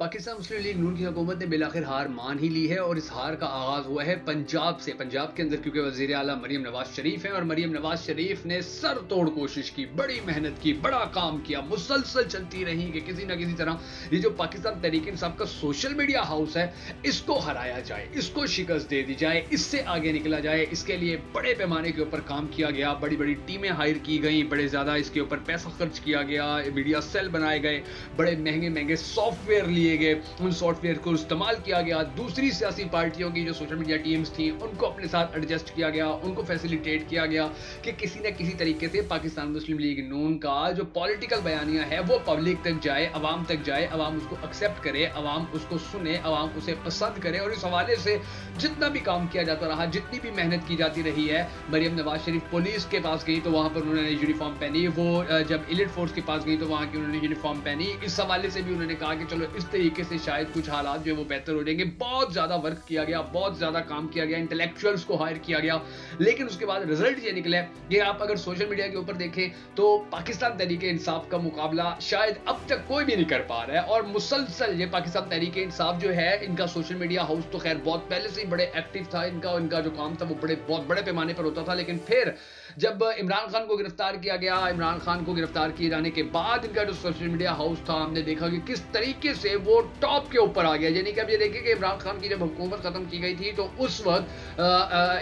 पाकिस्तान मुस्लिम league नून की हुकूमत ने बिलाखिर हार मान ही ली है और इस हार का आगाज हुआ है पंजाब से। पंजाब के अंदर क्योंकि वजीर आला मरियम नवाज शरीफ हैं और मरियम नवाज शरीफ ने सर तोड़ कोशिश की, बड़ी मेहनत की, बड़ा काम किया, मुसलसल चलती रही कि किसी ना किसी तरह ये जो पाकिस्तान तहरीक इंसाफ का सोशल मीडिया हाउस है इसको हराया जाए, इसको शिकस्त दे दी जाए, इससे आगे निकला जाए। इसके लिए बड़े पैमाने के ऊपर काम किया गया, बड़ी बड़ी टीमें हायर की गई, बड़े ज्यादा इसके ऊपर पैसा खर्च किया गया, मीडिया सेल बनाए गए, बड़े महंगे महंगे सॉफ्टवेयर लिए गए, उन सॉफ्टवेयर को इस्तेमाल किया गया। दूसरी सियासी पार्टियों की जो सोशल मीडिया टीम्स थी उनको अपने साथ एडजस्ट किया गया, उनको फैसिलिटेट किया गया कि किसी न किसी तरीके से पाकिस्तान मुस्लिम लीग नून का जो पॉलिटिकल बयानिया है वो पब्लिक तक जाए, अवाम तक जाए, अवाम उसको एक्सेप्ट करे, अवाम उसको सुने, अवाम उसे पसंद करे। और इस हवाले से जितना भी काम किया जाता रहा, जितनी भी मेहनत की जाती रही है, मरियम नवाज शरीफ पुलिस के पास गई तो वहां पर उन्होंने यूनिफॉर्म पहनी, वो जब एलिट फोर्स के पास गई तो वहां की उन्होंने यूनिफॉर्म पहनी। इस हवाले से भी उन्होंने कहा कि चलो इस तरीके से शायद कुछ हालात जो है वो बेहतर हो जाएंगे। बहुत ज्यादा वर्क किया गया, बहुत ज्यादा काम किया गया, इंटेलेक्चुअल्स को हायर किया गया, लेकिन उसके बाद रिजल्ट ये निकला कि आप अगर सोशल मीडिया के ऊपर देखें तो पाकिस्तान तहरीक इंसाफ का मुकाबला शायद अब तक कोई भी नहीं कर पा रहा है। और मुसलसल ये पाकिस्तान तहरीक इंसाफ जो है, इनका सोशल मीडिया हाउस तो खैर बहुत पहले से ही बड़े एक्टिव था, इनका जो काम था वो बहुत बड़े पैमाने पर होता था। लेकिन फिर जब इमरान खान को गिरफ्तार किया गया, इमरान खान को गिरफ्तार किए जाने के बाद इनका जो सोशल मीडिया हाउस था, हमने देखा कि किस तरीके से वो टॉप के ऊपर आ गया। यानी कि अब ये देखिए कि इमरान खान की जब हुकूमत खत्म की गई थी तो उस वक्त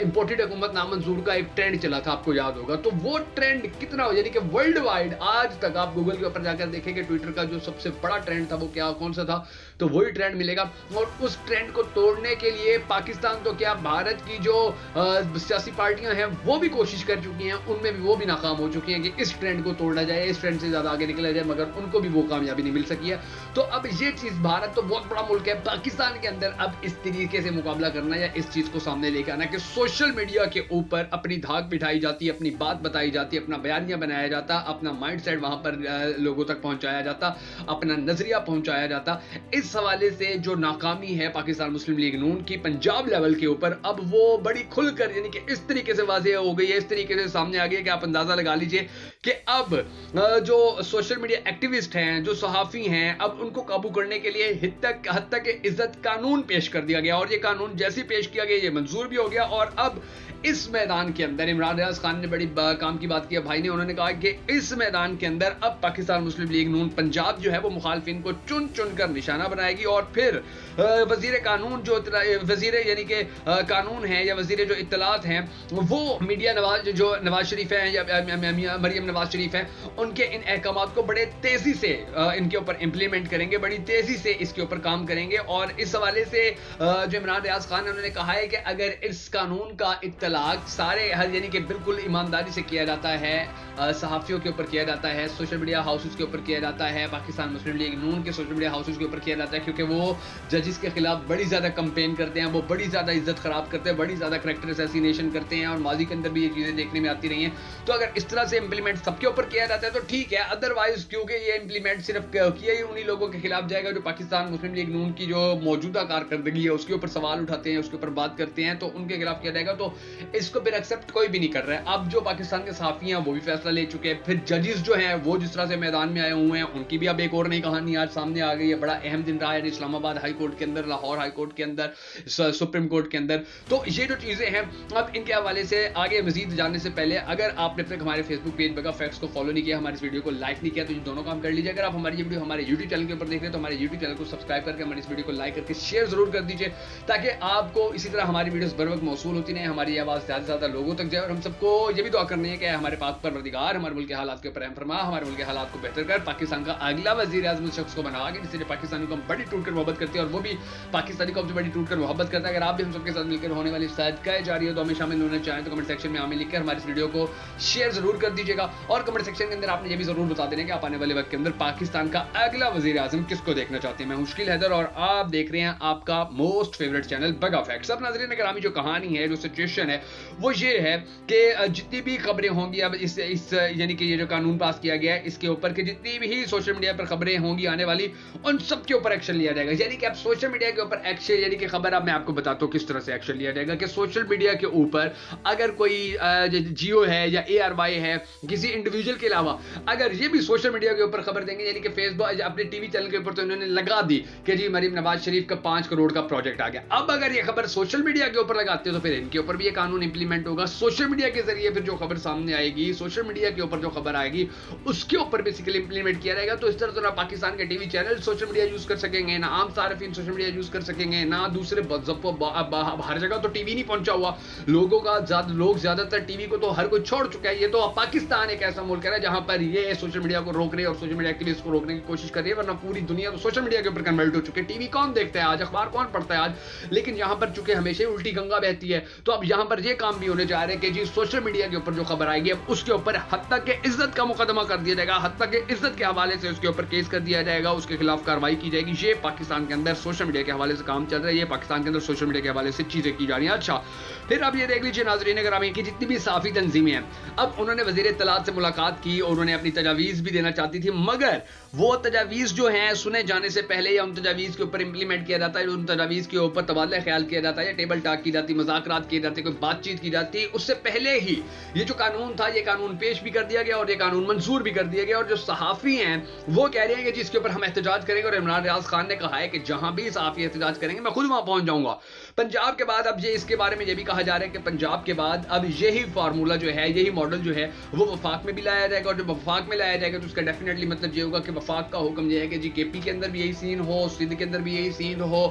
इंपोर्टेड हुकूमत नामंजूर का एक ट्रेंड चला था, आपको याद होगा। तो वो ट्रेंड कितना हो, यानी कि वर्ल्ड वाइड आज तक आप गूगल के ऊपर जाकर देखेंगे ट्विटर का जो सबसे बड़ा ट्रेंड था वो क्या, कौन सा था, तो वही ट्रेंड मिलेगा। और उस ट्रेंड को तोड़ने के लिए पाकिस्तान तो क्या, भारत की जो सियासी पार्टियां हैं वो भी कोशिश कर चुकी हैं, उनमें भी वो भी नाकाम हो चुकी हैं कि इस ट्रेंड को तोड़ा जाए, इस ट्रेंड से ज्यादा आगे निकला जाए, मगर उनको भी वो कामयाबी नहीं मिल सकी है। तो अब ये चीज, भारत तो बहुत बड़ा मुल्क है, पाकिस्तान के अंदर अब इस तरीके से मुकाबला करना या इस चीज को सामने लेकर आना कि सोशल मीडिया के ऊपर अपनी धाक बिठाई जाती है, अपनी बात बताई जाती है, अपना बयानिया बनाया जाता, अपना माइंडसेट वहां पर लोगों तक पहुंचाया जाता, अपना नजरिया पहुंचाया जाता। इस हवाले से जो नाकामी है पाकिस्तान मुस्लिम लीग नून की पंजाब लेवल के ऊपर, अब वो बड़ी खुलकर यानी कि इस तरीके से वाज़ेह हो गई है, इस तरीके से सामने आ गई है कि आप अंदाजा लगा लीजिए कि अब जो सोशल मीडिया एक्टिविस्ट हैं, जो सहाफी हैं, अब उनको काबू करने के लिए हद तक इज्जत कानून पेश कर दिया गया। और ये कानून जैसे पेश किया गया ये मंजूर भी हो गया। और अब इस मैदान के अंदर इमरान रियाज खान ने बड़ी काम की बात की भाई ने, उन्होंने कहा कि इस मैदान के अंदर अब पाकिस्तान मुस्लिम लीग नून पंजाब जो है वो मुखालफिन को चुन चुन कर निशाना बनाएगी। और फिर वजीर कानून जो वजीर यानी कि कानून है या वजीर जो इत्तलात हैं वो मीडिया नवाज शरीफ हैं या मरियम नवाज शरीफ हैं, उनके इन अहकामात को बड़े तेजी से इनके ऊपर इंप्लीमेंट करेंगे, बड़ी तेजी से इसके ऊपर काम करेंगे। और इस हवाले से जो इमरान रियाज खान उन्होंने कहा है कि अगर इस कानून का इत्तलाक सारे यानी कि बिल्कुल ईमानदारी से किया जाता है, सहाफियों के ऊपर किया जाता है, सोशल मीडिया हाउसेस के ऊपर किया जाता है, पाकिस्तान मुस्लिम लीग नून के सोशल मीडिया हाउसेस के ऊपर किया जाता है, क्योंकि वो जजिस के खिलाफ बड़ी ज्यादा कंपेन करते हैं, वो बड़ी ज्यादा इज्जत खराब करते हैं, बड़ी ज्यादा करैक्टर असैसिनेशन करते हैं और माजी के अंदर भी ये चीजें देखने में आती रही हैं। तो अगर इस तरह से इंप्लीमेंट सबके ऊपर किया जाता है तो ठीक है, अदरवाइज क्योंकि ये इंप्लीमेंट सिर्फ किया ही उन्हीं लोगों के खिलाफ जाएगा जो पाकिस्तान मुस्लिम लीग नून की जो मौजूदा कारकर्दगी है उसके ऊपर सवाल उठाते हैं, उसके ऊपर बात करते हैं, तो उनके खिलाफ किया जाएगा। तो इसको फिर एक्सेप्ट कोई भी नहीं कर रहा है। अब जो पाकिस्तान के सहाफी हैं वो भी फैसला ले चुके हैं, फिर जजेस जो हैं वो जिस तरह से मैदान में आए हुए हैं उनकी भी अब एक और नई कहानी आज सामने आ गई है। बड़ा अहम दिन रहा है इस्लामाबाद हाई कोर्ट के अंदर, लाहौर हाई कोर्ट के अंदर, सुप्रीम कोर्ट के अंदर। तो ये जो चीजें हैं अब इनके हवाले से आगे मजीद जानने से पहले अगर आपने अब तक हमारे फेसबुक पेज बगा फैक्ट्स को फॉलो नहीं किया, हमारी इस वीडियो को लाइक नहीं किया, तो ये दोनों काम कर लीजिए। अगर आप हमारी वीडियो हमारे यूट्यूब चैनल के ऊपर देख रहे हैं तो हमारे यूट्यूब चैनल को सब्सक्राइब करके हमारी इस वीडियो को लाइक करके शेयर जरूर कर दीजिए, ताकि आपको इसी तरह हमारी वीडियोस बर वक्त मौसूल होती रहे, हमारी आवाज ज्यादा से ज्यादा लोगों तक जाए। और हम सबको ये भी दुआ करनी है कि हमारे पाक परवरदिगार हमारे मुल्क के हालात के ऊपर रहम फरमा, हमारे मुल्क के हालात को बेहतर कर, पाकिस्तान का अगला वजीर आज़म शख्स को बना के जिससे पाकिस्तानी को बड़ी टूट कर मोहब्बत करती है और वो भी पाकिस्तानी को बड़ी टूट कर मोहब्बत करता है। अगर आप भी हम सबके साथ मिलकर होने वाली सदका जारी हो तो हमें शामिल होना चाहें तो कमेंट सेक्शन में हमें लिखकर हमारी इस वीडियो को शेयर जरूर कर दीजिएगा। और कमेंट सेक्शन के अंदर आपने ये भी जरूर बता देना कि आप आने वाले वक्त के अंदर पाकिस्तान का अगला वजीर आज़म किसको देखना चाहते हैं। मैं मुश्किल हैदर और आप देख रहे हैं आपका मोस्ट फेवरेट चैनल बगा फैक्ट्स। अब नाज़रीन करामी जो कहानी है, जो सिचुएशन है वो ये है कि जितनी भी खबरें होंगी अब इस यानी कि ये जो कानून पास किया गया है इसके ऊपर कि जितनी भी सोशल मीडिया पर खबरें होंगी आने वाली उन सब के ऊपर एक्शन लिया जाएगा। यानी कि अब सोशल मीडिया के ऊपर एक्शन यानी कि खबर, अब मैं आपको बताता हूँ किस तरह से एक्शन लिया जाएगा कि सोशल मीडिया के ऊपर अगर कोई जियो है या ARY है, किसी किसी इंडिविजुअल के अलावा अगर ये भी सोशल मीडिया के ऊपर खबर देंगे, यानी कि फेसबुक अपने टीवी चैनल के ऊपर तो इन्होंने लगा दी कि जी मरीम नवाज शरीफ का 5 करोड़ का प्रोजेक्ट आ गया। अब अगर ये खबर सोशल मीडिया के ऊपर लगाते हो तो फिर इनके ऊपर भी ये कानून इंप्लीमेंट होगा। सोशल मीडिया के जरिए फिर जो खबर सामने आएगी, सोशल मीडिया के ऊपर जो खबर आएगी उसके ऊपर बेसिकली इंप्लीमेंट किया जाएगा। तो इस तरह ना पाकिस्तान के TV channel social media use कर सकेंगे, ना आम सार्फिन सोशल मीडिया यूज कर सकेंगे, ना दूसरे हर जगह तो टीवी नहीं पहुंचा हुआ लोगों का, लोग ज्यादातर टीवी को तो हर कोई छोड़ चुका है। ये तो पाकिस्तान एक ऐसा मुल्क है जहां पर ये सोशल मीडिया को रोक रहे हैं और सोशल मीडिया एक्टिविस्ट को रोकने की कोशिश कर रही है, वरना पूरी दुनिया तो सोशल मीडिया के ऊपर कन्वर्ट हो चुकी है। टीवी कौन देखता है आज, अखबार कौन पढ़ता है आज, लेकिन यहां पर चूंकि हमेशा ही उल्टी गंगा बहती है तो अब यहां पर ये काम भी होने जा रहे हैं कि जी सोशल मीडिया के ऊपर जो खबर आएगी अब उसके ऊपर हत्या के इज्जत का मुकदमा कर दिया जाएगा, हत्या के इज्जत के हवाले से उसके ऊपर केस कर दिया जाएगा, उसके खिलाफ कार्रवाई की जाएगी। ये पाकिस्तान के अंदर सोशल मीडिया के हवाले से काम चल रहा है, ये पाकिस्तान के अंदर सोशल मीडिया के हवाले से चीजें की जा रही हैं। अच्छा, फिर अब ये देख लीजिए नाज़रीन गिरामी की जितनी भी साफी तंजीमें हैं, अब उन्होंने वज़ीर इत्तलात से मुलाकात की और उन्होंने अपनी तजावीज़ भी देना चाहती थी, मगर वो तजावीज़ जो हैं सुने जाने से पहले या उन तजावीज़ के ऊपर इंप्लीमेंट किया जाता है, उन तजावीज़ के ऊपर तबादला ख्याल किया जाता है या टेबल टॉक की जाती, मज़ाकरात किए जाते, कोई बातचीत की जाती, उससे पहले ही ये जो कानून था ये कानून पेश भी कर दिया गया और ये कानून मंजूर भी कर दिया गया। और जो सहाफ़ी हैं वो कह रहे हैं कि जिसके ऊपर हम एहतजाज करेंगे, और इमरान रियाज खान ने कहा है कि जहां भी सहाफ़ी एहतजाज करेंगे मैं खुद वहां पहुंच जाऊंगा। पंजाब के बाद अब ये इसके बारे में ये भी कहा जा रहा है कि पंजाब के बाद अब यही फार्मूला जो है, यही मॉडल जो है वो वफाक में भी लाया जाएगा, और जब वफाक में लाया जाएगा तो उसका डेफिनेटली मतलब ये होगा कि वफाक का हुक्म ये है कि जी केपी के अंदर भी यही सीन हो, सिंध के अंदर भी यही सीन हो,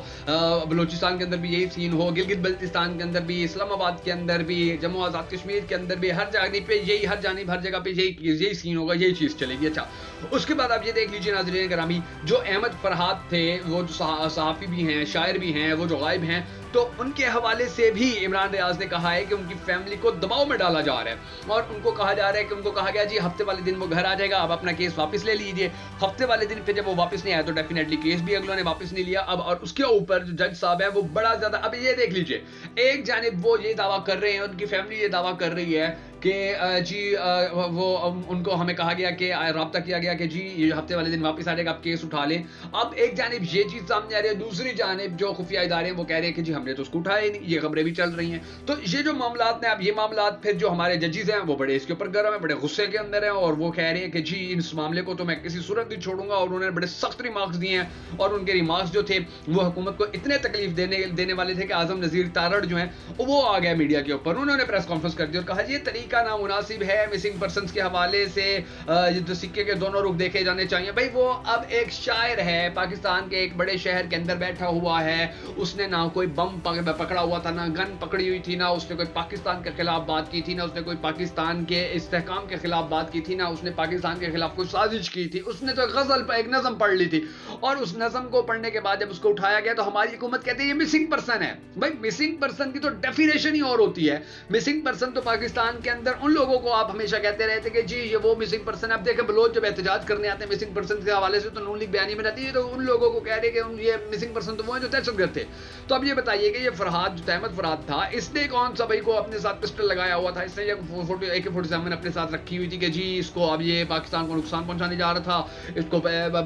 बलूचिस्तान के अंदर भी यही सीन हो, गिलगित बल्तिस्तान के अंदर भी, इस्लामाबाद के अंदर भी, जम्मू आज़ाद कश्मीर के अंदर भी, हर जानिब पे यही, हर जानिब हर जगह पे यही सीन होगा, यही चीज़ चलेगी। अच्छा, उसके बाद आप ये देख लीजिए नाज़रीन गिरामी, जो अहमद फरहाद थे वो जो सहाफ़ी भी हैं, शायर भी हैं, वो जो गायब हैं, तो उनके हवाले से भी इमरान रियाज ने कहा है कि उनकी फैमिली को दबाव में डाला जा रहा है और उनको कहा जा रहा है कि उनको कहा गया जी हफ्ते वाले दिन वो घर आ जाएगा, आप अपना केस वापस ले लीजिए। हफ्ते वाले दिन फिर जब वो वापस नहीं आया तो डेफिनेटली केस भी अगलों ने वापस नहीं लिया। अब और उसके ऊपर जो जज साहब है वो बड़ा ज्यादा, अब ये देख लीजिए, एक जानिब वो ये दावा कर रहे हैं, उनकी फैमिली ये दावा कर रही है कि जी वो उनको हमें कहा गया कि राब्ता किया गया कि जी ये हफ्ते वाले दिन वापस आ जाएगा, आप केस उठा लें। अब एक जानिब ये चीज़ सामने आ रही है, दूसरी जानिब जो खुफिया इदारे हैं वो कह रहे हैं कि जी हमने तो उसको उठाया ही नहीं, ये खबरें भी चल रही हैं। तो ये जो मामलात हैं, अब ये मामलात फिर जो हमारे जजेस हैं वो बड़े इसके ऊपर गर्म है, बड़े गुस्से के अंदर हैं और वो कह रहे हैं कि जी इस मामले को तो मैं किसी सूरत नहीं छोड़ूंगा, और उन्होंने बड़े सख्त रिमार्क्स दिए हैं और उनके रिमार्क्स जो थे वो हुकूमत को इतने तकलीफ देने वाले थे कि आजम नज़ीर तारड़ जो है वो आ गया मीडिया के ऊपर, उन्होंने प्रेस कॉन्फ्रेंस कर दी और कहा ये तरीका नामुनासिब है, मिसिंग पर्सन्स के हवाले से जो सिक्के के दोनों रुख देखे जाने चाहिए। भाई वो अब एक शायर है, पाकिस्तान के एक बड़े शहर के अंदर बैठा हुआ है, उसने ना कोई बम पकड़ा हुआ था, ना गन पकड़ी हुई थी, ना उसने कोई पाकिस्तान के खिलाफ बात की थी, ना उसने कोई पाकिस्तान के इस्तेहकाम के खिलाफ बात की थी, ना उसने पाकिस्तान के खिलाफ कोई साजिश की थी, उसने तो गजल एक नज़म पढ़ ली थी और उस नज़म को पढ़ने के बाद जब उसको उठाया गया तो हमारी हुकूमत कहती है ये मिसिंग पर्सन है। भाई मिसिंग पर्सन की तो डेफिनेशन ही और होती है। मिसिंग पर्सन तो पाकिस्तान के अंदर उन लोगों को आप हमेशा कहते रहते कि जी ये वो मिसिंग पर्सन है। अब देखें बलोच जब एहतजाज करने आते हैं मिसिंग पर्सन के हवाले से तो नून लीग बयानी बनाती है, तो उन लोगों को कह रहे कि ये मिसिंग पर्सन तो वो है जो दहशतगर्द थे। तो अब ये बताइए कि ये फरहाद जो अहमद फरहाद था, इसने कौन सा भाई को अपने साथ पिस्टल लगाया हुआ था, इसने ये AK-47 अपने साथ रखी हुई थी कि जी इसको अब ये पाकिस्तान को नुकसान पहुंचाने जा रहा था, इसको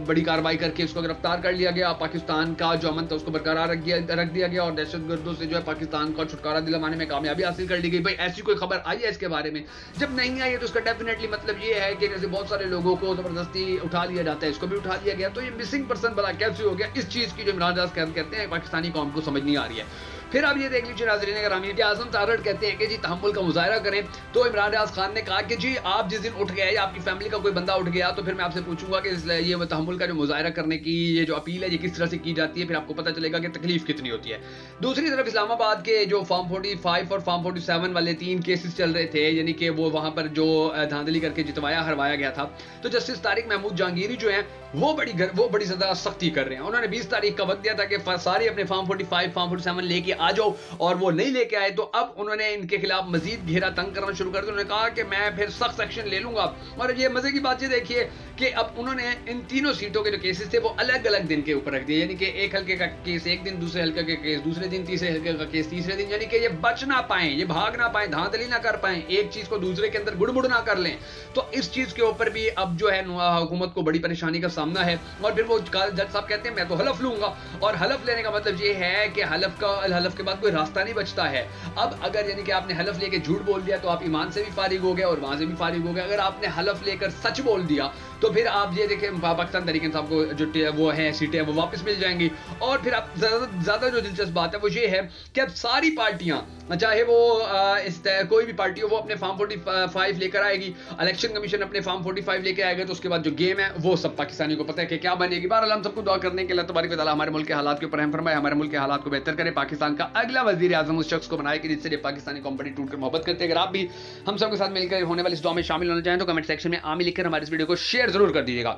बड़ी कार्रवाई करके इसको गिरफ्तार कर लिया गया, पाकिस्तान का जो अमन था उसको बरकरार रख दिया गया और दहशतगर्दों से जो है पाकिस्तान का छुटकारा दिलवाने में कामयाबी हासिल कर ली गई। भाई ऐसी कोई खबर आई है इसके बारे में? जब नहीं आई है तो उसका डेफिनेटली मतलब ये है कि जैसे बहुत सारे लोगों को जबरदस्ती उठा लिया जाता है, इसको भी उठा लिया गया। तो ये मिसिंग पर्सन भला कैसे हो गया, इस चीज की जो इमरान रियाज कहते हैं पाकिस्तानी कौम को समझ नहीं आ रही है। फिर आप ये देख लीजिए नाज़रीन गिरामी कि आज़म तारड़ कहते हैं कि जी तहम्मुल का मुजाहरा करें। तो इमरान रियाज खान ने कहा कि जी आप जिस दिन उठ गए या आपकी फैमिली का कोई बंदा उठ गया तो फिर मैं आपसे पूछूंगा कि ये तहम्मुल का जो मुजाहरा करने की ये जो अपील है ये किस तरह से की जाती है, फिर आपको पता चलेगा कि तकलीफ कितनी होती है। दूसरी तरफ इस्लामाबाद के जो फॉर्म 45 और फॉर्म 47 वाले 3 केसेस चल रहे थे, यानी कि वो वहां पर जो धांधली करके जितवाया हरवाया गया था, तो जस्टिस तारिक महमूद जहांगीरी जो है वो बड़ी ज्यादा सख्ती कर रहे हैं। उन्होंने 20 तारीख का वक्त दिया था कि सारे अपने फॉर्म 45 फॉर्म 47 लेके आ जाओ, और वो नहीं लेके आए तो अब उन्होंने इनके खिलाफ मजीद घेरा तंग करना शुरू कर दिया। उन्होंने कहा कि मैं फिर सख्त एक्शन ले लूंगा। और ये मजे की बात ये देखिए कि अब उन्होंने इन तीनों सीटों के जो केसेस थे वो अलग अलग दिन के ऊपर रख दिए, यानी कि एक हल्के का केस एक दिन, दूसरे हल्के का केस दूसरे दिन, तीसरे हल्के का केस तीसरे दिन, यानी कि ये बच ना पाए, ये भाग ना पाए, धांधली ना कर पाए, एक चीज को दूसरे के अंदर गुड़मुड़ ना कर लें। तो इस चीज के ऊपर भी अब जो है हुकूमत को बड़ी परेशानी का सामना है। और फिर वो जज साहब कहते हैं मैं तो हलफ लूंगा, और हलफ लेने का मतलब ये है कि हलफ حلف کے بعد کوئی راستہ نہیں بچتا ہے. اب اگر یعنی کہ آپ نے حلف لے کے جھوٹ بول دیا تو آپ ایمان سے بھی فارغ ہو گئے اور وہاں سے بھی فارغ ہو گئے. اگر آپ نے حلف لے کر سچ بول دیا تو پھر آپ یہ دیکھیں پاکستان تحریک انصاف کو جو وہ ہے سیٹیں وہ واپس مل جائیں گی. اور پھر اب زیادہ جو دلچسپ بات ہے وہ یہ ہے کہ اب ساری پارٹیاں چاہے وہ کوئی بھی پارٹی ہو وہ اپنے فارم 45 لے کر آئے گی, الیکشن کمیشن اپنے فارم 45 لے کے آئے گا, تو اس کے بعد جو گیم ہے وہ سب پاکستانیوں کو پتہ ہے کہ کیا بنے گی. بہرحال ہم سب کو دعا کرنے کے اللہ تبارک و تعالیٰ ہمارے ملک کے حالات کے اوپر رحم فرمائے, ہمارے ملک کے حالات کو بہتر کرے, پاکستان کا اگلا وزیر اعظم اس شخص کو بنائے کہ جس سے پاکستانی کمپنی ٹوٹ کر محبت کرتے ہیں. اگر آپ بھی ہم سب کے ساتھ مل کر ہونے والی اس دعا میں شامل ہونا چاہیں تو کمنٹ سیکشن میں آمین لکھ کر ہمارے اس ویڈیو کو شیئر ضرور کر دیجیے گا.